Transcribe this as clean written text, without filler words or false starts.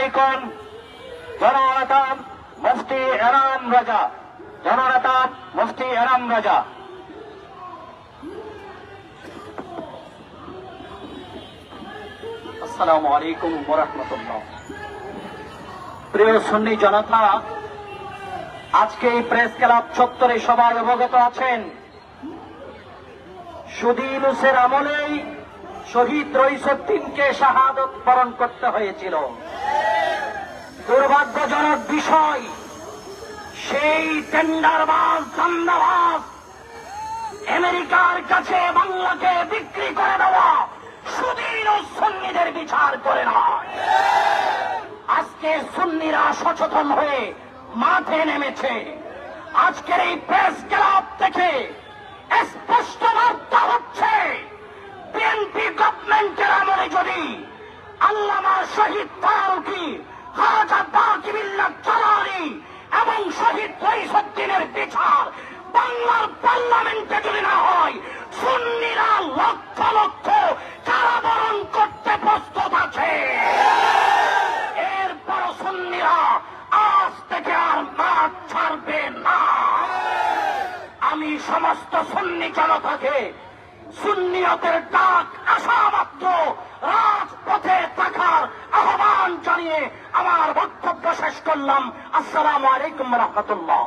Icon জননেতা মুফতি এনাম রাজা, জননেতা মুফতি এনাম রাজা। আসসালামু আলাইকুম ওয়া রাহমাতুল্লাহ। প্রিয় সুন্নি জনতা, আজকে এই প্রেস ক্লাব চত্বরে সবাই অবগত আছেন, সুদী ইউনূসের আমলেই শহীদ রইসুদ্দিনকে শাহাদত বরণ করতে হয়েছিল। দুর্ভাগ্যজনক বিষয়, সেই টেন্ডারবাজ ধান্দাবাজ আমেরিকার কাছে বাংলাকে বিক্রি করে দেওয়া সুদী ইউনূস সুন্নিদের বিচার করে না। আজকে সুন্নিরা সচেতন হয়ে মাঠে নেমেছে। আজকের এই প্রেস ক্লাব থেকে স্পষ্ট বার্তা হচ্ছে, বিএনপি গভর্নমেন্টের আমলে যদি আল্লামা শহীদ ফারুকী, খাজা বাকিবিল্লাহ জালালী এবং শহীদ রইসুদ্দিনের বিচার বাংলার পার্লামেন্টে যদি না হয়, সুন্নিরা লক্ষ লক্ষ কারাবরণ করতে প্রস্তুত আছে। এরপর সুন্নিরা আজ থেকে আর মাঠ ছাড়বে না। আমি সমস্ত সুন্নি জনতাকে সুন্নিয়তের ডাক আসা মাত্র রাজপথে থাকার আহ্বান জানিয়ে আমার বক্তব্য শেষ করলাম। আসসালামু আলাইকুম ওয়া রাহমাতুল্লাহ।